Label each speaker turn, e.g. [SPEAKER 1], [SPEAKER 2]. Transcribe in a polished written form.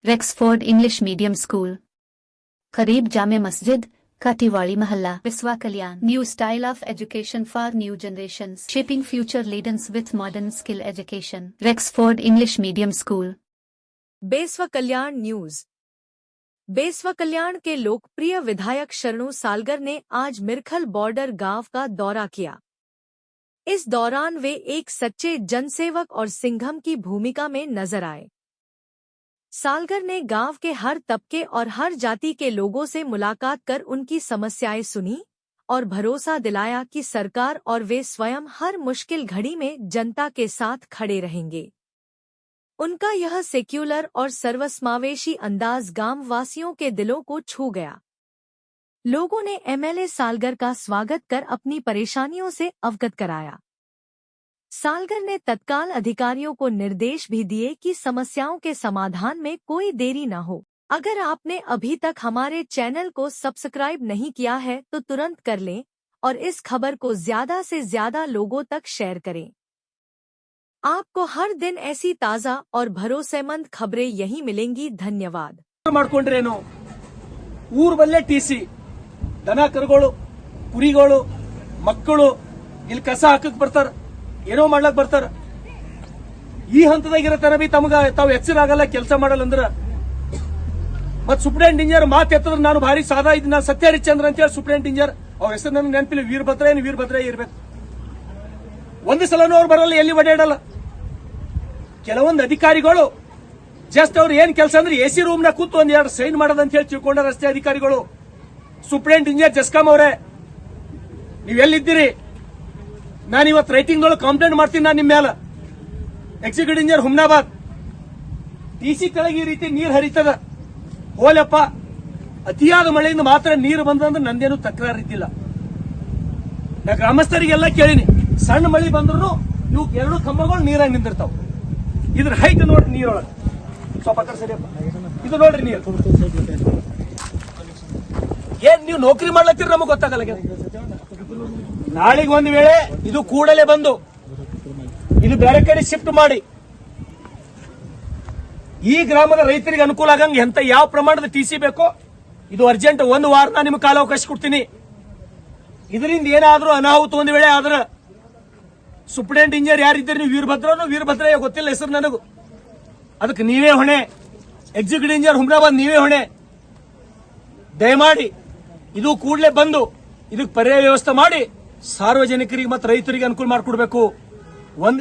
[SPEAKER 1] रेक्सफोर्ड English medium school, करीब जामे मस्जिद, काटीवाड़ी महल्ला, बिस्वा कल्याण. New style of education for new generations, shaping future leaders with modern skill education. Rexford English Medium School.
[SPEAKER 2] Basavakalyan news. Basavakalyan के लोकप्रिय विधायक शरणू सालगर ने आज मिरखल बॉर्डर गांव का दौरा किया. इस दौरान वे एक सच्चे जनसेवक और सिंघम की भूमिका में नजर आए. सालगर ने गांव के हर तबके और हर जाति के लोगों से मुलाकात कर उनकी समस्याएं सुनी और भरोसा दिलाया कि सरकार और वे स्वयं हर मुश्किल घड़ी में जनता के साथ खड़े रहेंगे. उनका यह सेक्युलर और सर्वसमावेशी अंदाज गांव वासियों के दिलों को छू गया. लोगों ने एमएलए सालगर का स्वागत कर अपनी परेशानियों से अवगत कराया. सालगर ने तत्काल अधिकारियों को निर्देश भी दिए कि समस्याओं के समाधान में कोई देरी न हो. अगर आपने अभी तक हमारे चैनल को सब्सक्राइब नहीं किया है तो तुरंत कर लें और इस खबर को ज्यादा से ज्यादा लोगों तक शेयर करें. आपको हर दिन ऐसी ताज़ा और भरोसेमंद खबरें यहीं मिलेंगी. धन्यवाद.
[SPEAKER 3] ಮಾಡ್ಕೊಂಡ್ರೇನು ಊರ್ ಬಲ್ಲೆ ಟಿಸಿ ದನ ಕರುಗಳು ಕುರಿಗಳು ಮಕ್ಕಳು ಇಲ್ಲಿ ಕಸ ಹಾಕಕ್ ಬರ್ತಾರ, ಏನೋ ಮಾಡ್ಲಕ್ ಬರ್ತಾರ. ಈ ಹಂತದಾಗಿರತನ ಬಿ ತಮಗ ತಾವು ಎಚ್ಚರ ಆಗಲ್ಲ, ಕೆಲಸ ಮಾಡಲ್ಲ ಅಂದ್ರ ಮತ್ ಸೂಪರಿಂಟೆಂಡೆಂಟ್ ಇಂಜಿನಿಯರ್ ಮಾತು ಎತ್ತದ್ರ ನಾನು ಭಾರಿ ಸಾದಾ ಇದ್ ನಾನು ಸತ್ಯ ಹರಿಶ್ಚಂದ್ರ ಅಂತ ಹೇಳಿ ಸೂಪರಿಂಟೆಂಡೆಂಟ್ ಇಂಜಿನಿಯರ್ ಅವ್ರ ಹೆಸರು ನನ್ಗೆ ನೆನಪಿಲ್ಲ. ವೀರಭದ್ರ ಇರ್ಬೇಕು. ಒಂದು ಸಲನೂ ಅವ್ರು ಬರಲ್ಲ, ಎಲ್ಲಿ ಓಡಾಡಲ್ಲ. ಕೆಲವೊಂದು ಅಧಿಕಾರಿಗಳು ಜಸ್ಟ್ ಅವ್ರು ಏನ್ ಕೆಲಸ ಅಂದ್ರೆ ಎಸಿ ರೂಮ್ ನ ಕೂತು ಒಂದ್ ಎರಡು ಸೈನ್ ಮಾಡೋದಂತ ಹೇಳಿ ತಿಳ್ಕೊಂಡ ರಸ್ತೆ ಅಧಿಕಾರಿಗಳು. ಸೂಪರಿಂಟೆಂಡೆಂಟ್ ಇಂಜಿನಿಯರ್ ಜಸ್ಕಾಮ್ ಅವರೇ, ನೀವೆಲ್ಲಿದ್ದೀರಿ? ನಾನು ಇವತ್ತು ರೈಟಿಂಗ್ ದೊಳಗೆ ಕಂಪ್ಲೇಂಟ್ ಮಾಡ್ತೀನಿ ನಾನು ನಿಮ್ಮ ಮೇಲೆ. ಎಕ್ಸಿಕ್ಯೂಟಿವ್ ಇಂಜಿನಿಯರ್ ಹುಮ್ನಾಬಾದ್ ಟಿಸಿ ಕೆಳಗೆ ಈ ರೀತಿ ನೀರು ಹರಿತದ. ಹೋಲಪ್ಪ, ಅತಿಯಾದ ಮಳೆಯಿಂದ ಮಾತ್ರ ನೀರು ಬಂದಂದ್ರೆ ನಂದೇನು ತಕರಾರು ಇದ್ದಿಲ್ಲ. ನಾ ಗ್ರಾಮಸ್ಥರಿಗೆಲ್ಲ ಕೇಳಿನಿ, ಸಣ್ಣ ಮಳೆ ಬಂದ್ರು ಇವು ಎರಡು ಕಂಬಗಳು ನೀರಾಗಿ ನಿಂದಿರ್ತಾವ. ಇದ್ರ ಹೈಟ್ ನೋಡ್ರಿ ನೀರೊಳಗೆ ಸ್ವಲ್ಪ ಸರಿಯಪ್ಪ. ಇದು ನೋಡ್ರಿ ನೀರು ಏನ್ ನೀವು ನೌಕರಿ ಮಾಡ್ಲತ್ತೀರಿ ನಮಗ್ ಗೊತ್ತಾಗಲ್ಲ. ನಾಳೆಗೆ ಒಂದು ವೇಳೆ ಇದು ಕೂಡಲೇ ಬಂದು ಇದು ಬೇರೆ ಕಡೆ ಶಿಫ್ಟ್ ಮಾಡಿ ಈ ಗ್ರಾಮದ ರೈತರಿಗೆ ಅನುಕೂಲ ಆಗಂಗೆ ಎಂತ ಯಾವ ಪ್ರಮಾಣದ ಟಿಸಿ ಬೇಕೋ ಇದು ಅರ್ಜೆಂಟ್ ಒಂದು ವಾರ ನಾನು ನಿಮ್ಗೆ ಕಾಲಾವಕಾಶ ಕೊಡ್ತೀನಿ. ಇದರಿಂದ ಏನಾದ್ರೂ ಅನಾಹುತ ಒಂದು ವೇಳೆ ಆದ್ರೆ ಸೂಪರಿಂಟೆಂಡೆಂಟ್ ಇಂಜಿನಿಯರ್ ಯಾರಿದ್ದೀರಿ ನೀವು? ವೀರಭದ್ರ ಗೊತ್ತಿಲ್ಲ ಹೆಸರು ನನಗೂ. ಅದಕ್ಕೆ ನೀವೇ ಹೊಣೆ. ಎಕ್ಸಿಕ್ಯೂಟಿವ್ ಇಂಜಿನಿಯರ್ ಹುಮ್ನಾಬಾದ್ ನೀವೇ ಹೊಣೆ. ದಯಮಾಡಿ ಇದು ಕೂಡಲೇ ಬಂದು ಇದಕ್ಕೆ ಪರ್ಯಾಯ ವ್ಯವಸ್ಥೆ ಮಾಡಿ ಸಾರ್ವಜನಿಕರಿಗೆ ಮತ್ತು ರೈತರಿಗೆ ಅನುಕೂಲ ಮಾಡಿಕೊಡ್ಬೇಕು.